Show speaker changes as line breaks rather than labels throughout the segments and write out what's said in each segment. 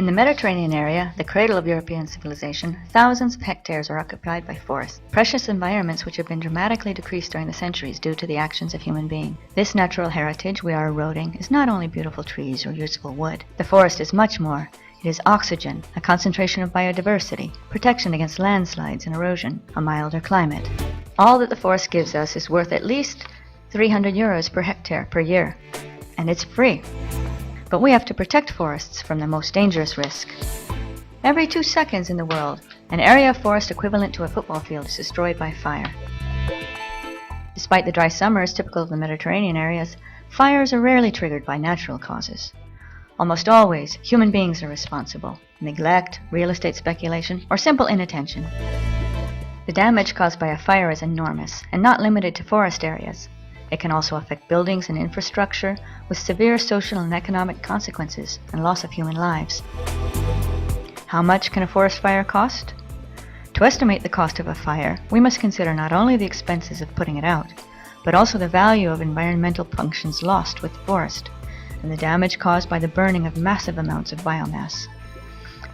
the Mediterranean area, the cradle of European civilization, thousands of hectares are occupied by forests, precious environments which have been dramatically decreased during the centuries due to the actions of human beings. This natural heritage we are eroding is not only beautiful trees or useful wood. The forest is much more. It is oxygen, a concentration of biodiversity, protection against landslides and erosion, a milder climate. All that the forest gives us is worth at least €300 per hectare per year, and it's free. But we have to protect forests from the most dangerous risk. Every 2 seconds in the world, an area of forest equivalent to a football field is destroyed by fire. Despite the dry summers typical of the Mediterranean areas, fires are rarely triggered by natural causes. Almost always, human beings are responsible: neglect, real estate speculation, or simple inattention. The damage caused by a fire is enormous, and not limited to forest areas. It can also affect buildings and infrastructure, with severe social and economic consequences and loss of human lives. How much can a forest fire cost? To estimate the cost of a fire, we must consider not only the expenses of putting it out, but also the value of environmental functions lost with the forest, and the damage caused by the burning of massive amounts of biomass.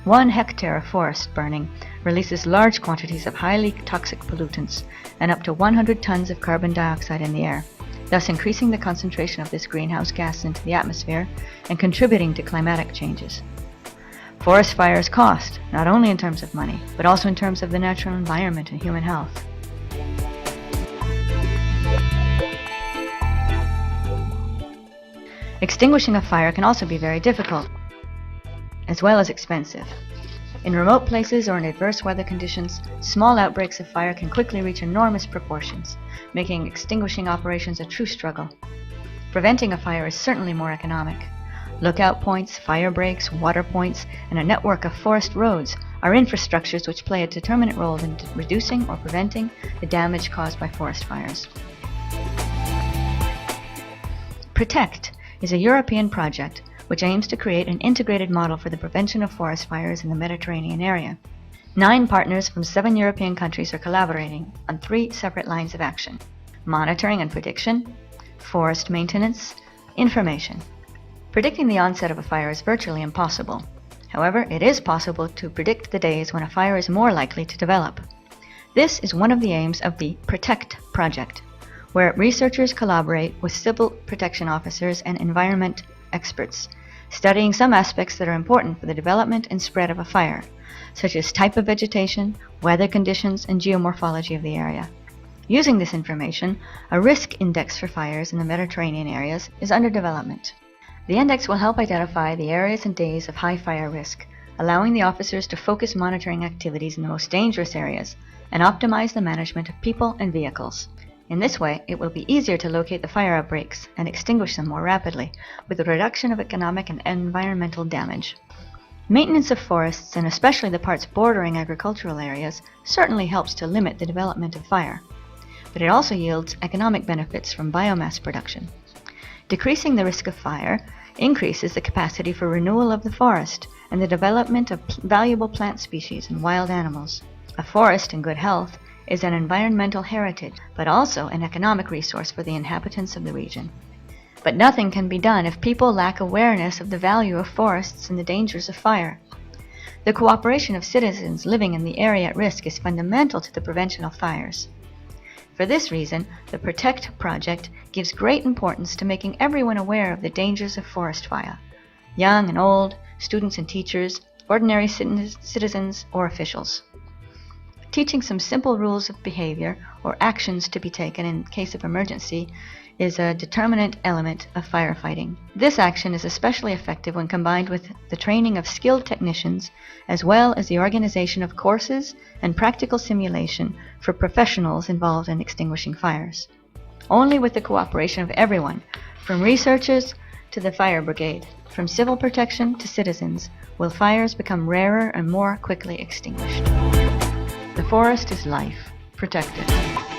1 hectare of forest burning releases large quantities of highly toxic pollutants and up to 100 tons of carbon dioxide in the air, thus increasing the concentration of this greenhouse gas into the atmosphere and contributing to climatic changes. Forest fires cost, not only in terms of money, but also in terms of the natural environment and human health. Extinguishing a fire can also be very difficult, as well as expensive. In remote places or in adverse weather conditions, small outbreaks of fire can quickly reach enormous proportions, making extinguishing operations a true struggle. Preventing a fire is certainly more economic. Lookout points, fire breaks, water points, and a network of forest roads are infrastructures which play a determinant role in reducing or preventing the damage caused by forest fires. PROTECT is a European project which aims to create an integrated model for the prevention of forest fires in the Mediterranean area. 9 partners from 7 European countries are collaborating on 3 separate lines of action: monitoring and prediction, forest maintenance, information. Predicting the onset of a fire is virtually impossible. However, it is possible to predict the days when a fire is more likely to develop. This is one of the aims of the PROTECT project, where researchers collaborate with civil protection officers and environment experts, studying some aspects that are important for the development and spread of a fire, such as type of vegetation, weather conditions, and geomorphology of the area. Using this information, a risk index for fires in the Mediterranean areas is under development. The index will help identify the areas and days of high fire risk, allowing the officers to focus monitoring activities in the most dangerous areas and optimize the management of people and vehicles. In this way, it will be easier to locate the fire outbreaks and extinguish them more rapidly, with the reduction of economic and environmental damage. Maintenance of forests, and especially the parts bordering agricultural areas, certainly helps to limit the development of fire, but it also yields economic benefits from biomass production. Decreasing the risk of fire increases the capacity for renewal of the forest and the development of valuable plant species and wild animals. A forest in good health is an environmental heritage, but also an economic resource for the inhabitants of the region. But nothing can be done if people lack awareness of the value of forests and the dangers of fire. The cooperation of citizens living in the area at risk is fundamental to the prevention of fires. For this reason, the PROTECT project gives great importance to making everyone aware of the dangers of forest fire, young and old, students and teachers, ordinary citizens or officials. Teaching some simple rules of behavior or actions to be taken in case of emergency is a determinant element of firefighting. This action is especially effective when combined with the training of skilled technicians, as well as the organization of courses and practical simulation for professionals involved in extinguishing fires. Only with the cooperation of everyone, from researchers to the fire brigade, from civil protection to citizens, will fires become rarer and more quickly extinguished. The forest is life. Protect it.